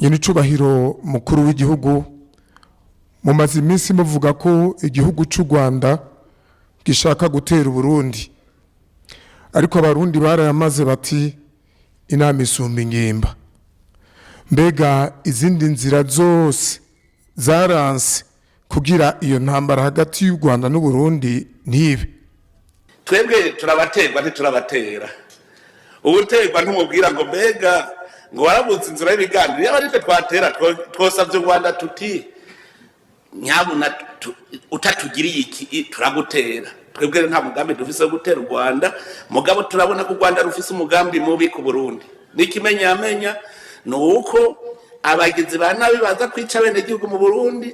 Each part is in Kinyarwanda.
y'uRwanda mukuru w'igihugu mumaze iminsi muvuga ko igihugu c'uRwanda gishaka gutera Burundi, ariko abarundi barayamaze bati inama isumba ingimba. Mbega izindi nzira zose zaranse kugira iyo ntambara hagati y'uRwanda n'uBurundi ntibe? Twebwe turabaterwa ntiturabatera. Ubuterwa ntumubwira ngo mbega ngo warabuze inzira y'ibiganiro, yaba ari twe twatera twosavye uRwanda tuti nyabuna utatugiriye iki turagutera. Twebwe nta mugambi dufise wo gutera uRwanda, mugabo turabona ko uRwanda rufise umugambi mubi ku Burundi. N'ikimenyamenya nuko abagizi ba nabi baza kwica bene gihugu mu Burundi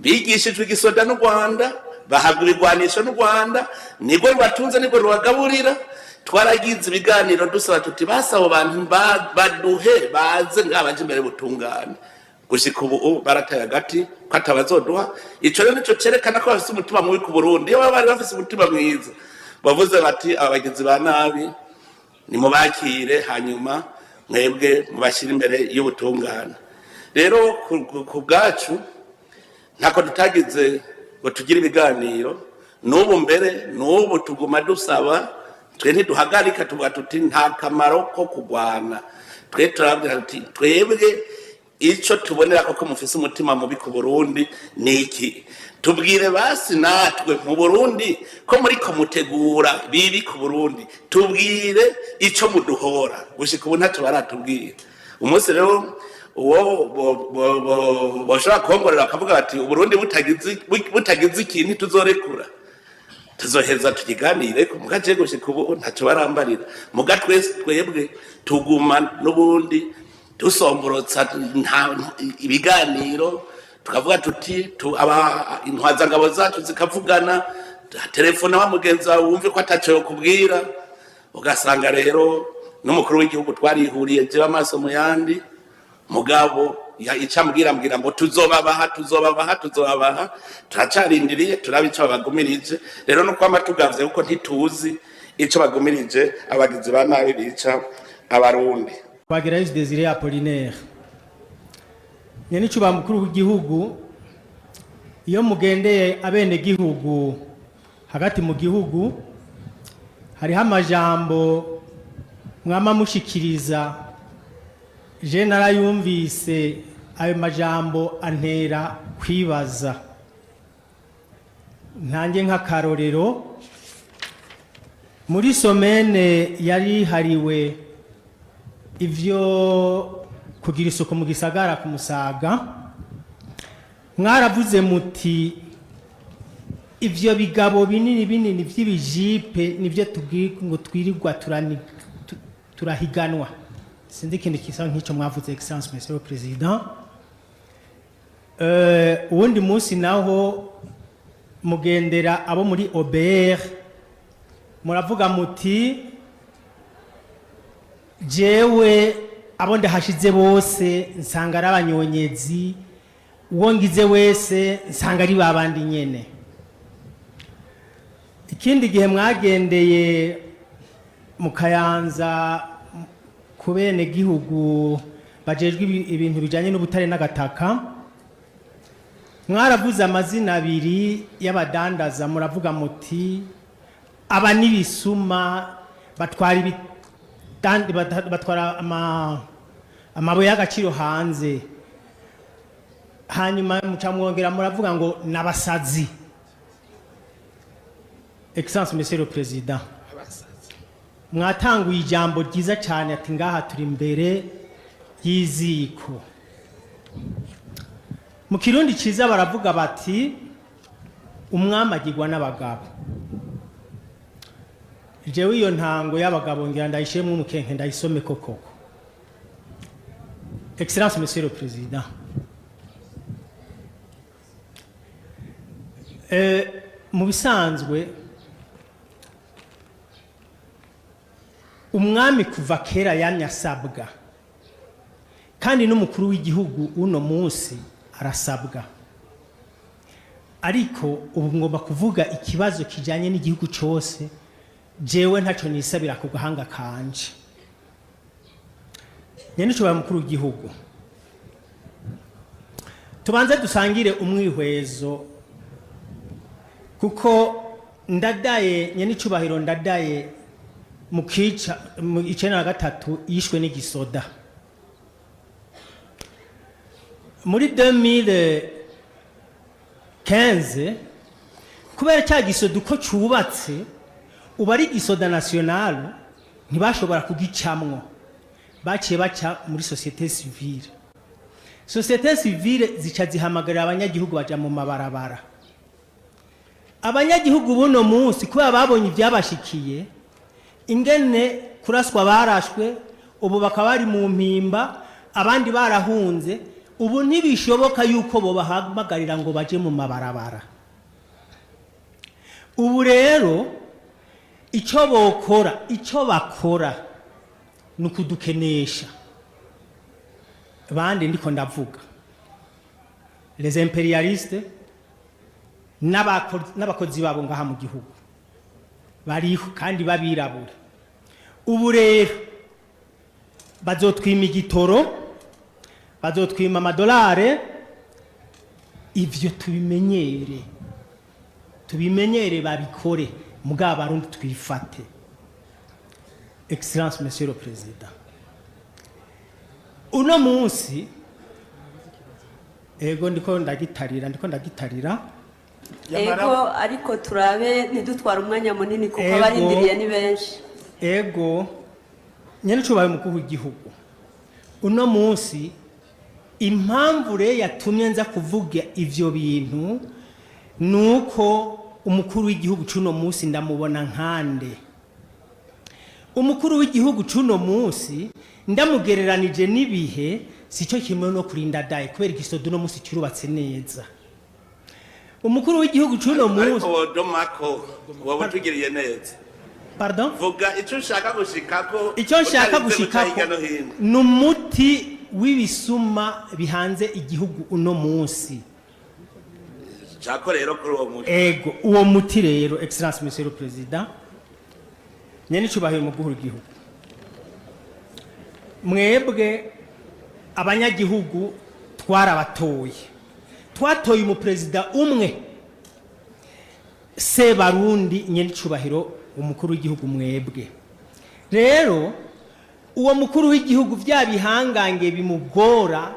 bigishijwe igisoda n'uRwanda, bahabwa ibigwanisho n'uRwanda, nibwo batunze nibwo rubagaburira. Twaragize ibiganiro dusaba tuti basabo bantu baduhe baze ngabaje imbere butungane. Gushika ubu barataye agati ko atabazoduha. Ico rero nico cerekana ko bafise umutima mubi ku Burundi. Iyo bari bafise umutima mwiza bavuze bati abagizi ba nabi nimubakire hanyuma mwebwe mubashira imbere y'ubutungane. Rero ku bwacu ntako tutagize ngo tugire ibiganiro, n'ubu mbere n'ubu tuguma dusaba twe ntiduhagarika tuvuga tuti nta kamaro ko kugwana. Twe turabwira tuti twebwe ico tubonera ko mufise umutima mubi ku Burundi niki, tubwire basi natwe mu Burundi ko muri ko mutegura bibi ku Burundi, tubwire ico muduhora. Gushika ubu ntacyo baratubwira. Umunsi rero uwo bashaka kongorera akavuga bati uBurundi butagize ikintu tuzorekura, tuzoheza tukiganire ko mugaje gushika ubu ntacyo barambarira. Muga twebwe tuguma n'ubundi dusomborotsa ibiganiro, tukavuga tuti intwazangabo zacu zikavugana, telefone wa mugenzi wawe wumve ko ataco kubwira. Ugasanga rero n'umukuru w'igihugu twarihuriye je amaso mu yandi, mugabo icambwira ngo tuzobabaha turacarindiriye turabica bagumirije. Rero no kwama tugavye uko ntituzi ico bagumirije abagizi ba nabi bica abarundi. Backgr Desire Apollinaire nyenicuba mukuru w'igihugu, iyo mugendeye abene gihugu hagati mu gihugu hariho amajambo mwama mushikiriza. Je narayumvise ayo majambo antera kwibaza. Ntange nk'akarorero, muri somene yari hariwe ivyo kugira isuku mu gisagara ku Musaga, mwaravuze muti ivyo bigabo binini vy'ibijipe nivyo tubwira ngo twirirwa turahiganwa. Sindi kindi kisa nk'ico mwavuze Excellence Monsieur le Président. Uwundi munsi naho mugendera abo muri OBR, muravuga muti jewe abo ndahashize bose nsanga ari abanyonyezi, uwo ngize wese nsanga ari babandi nyene. Ikindi gihe mwagendeye mu Kayanza kubene gihugu bajejwe ibintu bijanye n'ubutare n'agataka, mwaravuze amazina abiri y'abadandaza, muravuga muti aba nibisuma batwara amabuye y'agaciro hanze. Hanyuma mucamwongera muravuga ngo nabasazi. Excellence Monsieur le Président, mwatanguye ijambo ryiza cyane ati ngaha turi imbere y'iziko. Mu Kirundi ciza baravuga bati umwami agirwa n'abagabo. Jewe iyo ntango y'abagabo ngira ndayishemwe umukenke ndayisome koko. Excellence Monsieur le Président, mu bisanzwe umwami kuva kera yanyasabwa, kandi n'umukuru w'igihugu uno munsi arasabwa. Ariko ubu ngomba kuvuga ikibazo kijanye n'igihugu cyose, jewe ntaco nisabira ku gahanga kanje. Nyene cyo mukuru w'igihugu tubanze dusangire umwihwezo kuko ndadaye nyene icubahiro ndadaye mu kica mu 1993 yishwe n'igisoda muri 2015 kubera cya gisoda uko cubatse uba ari gisoda national ntibashobora kugicamwo baciye baca muri société civile zica zihamagarira abanyagihugu baja mu mabarabara abanyagihugu buno munsi kuba babonye ibyabashikiye ingene kuraswa barashwe ubu bakaba bari mu mpimba abandi barahunze ubu ntibishoboka yuko bo bahamagarira ngo baje mu mabarabara ubu rero icyo bakora nukudukenesha bandi ndiko ndavuga les impérialistes n'abakozi babo ngaha mu gihugu bariho kandi babirabura ubu rero bazotwima igitoro bazotwima amadolari ivyo tubimenyere babikore mugabo Barundi twifate. Excellence Monsieur le Président, uno munsi ego ndiko ndagitarira ego ariko turabe ntidutwara umwanya munini kuko abarindiriye ni benshi. Ego nyene cubaye mukuru w'igihugu uno munsi impamvu re yatumye nza kuvuga ivyo bintu nuko umukuru w'igihugu cuno munsi ndamubona nkande. Umukuru w'igihugu cuno munsi ndamugereranije nibihe sico kimwe no kurinda daye kubera igisodo no munsi cyurubatse neza. Umukuru w'igihugu cuno munsi domako wowe tugiriye neza. Pardon? Vuga icyo nshaka gushikako. Icyo nshaka gushikako numuti w'ibisuma bihanze igihugu uno munsi. Chako rero kuri uwo muti. Ego uwo muti rero Excellence Monsieur le Président nyene cyubahiro mu guhura igihugu mwebwe abanyagihugu twatoye mu president umwe se Barundi nyene cyubahiro umukuru w'igihugu mwebwe rero uwo mukuru w'igihugu byabihangange bimugora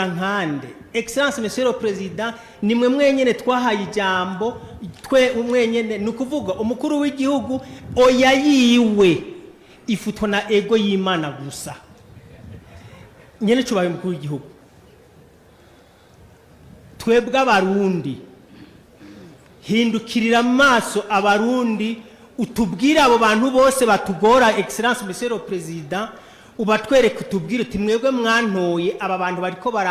nkande. Excellence Monsieur le Président nimwe mwenyene twahaye ijambo twe umwenyene nukuvuga umukuru w'igihugu oya yiwe ifutwa na ego y'Imana gusa nyene cubaye umukuru w'igihugu twebwe abarundi hindukirira amaso abarundi utubwira abo bantu bose batugora. Excellence Monsieur le Président ubatwereke utubwire uti mwebwe mwantoye aba bantu bariko bara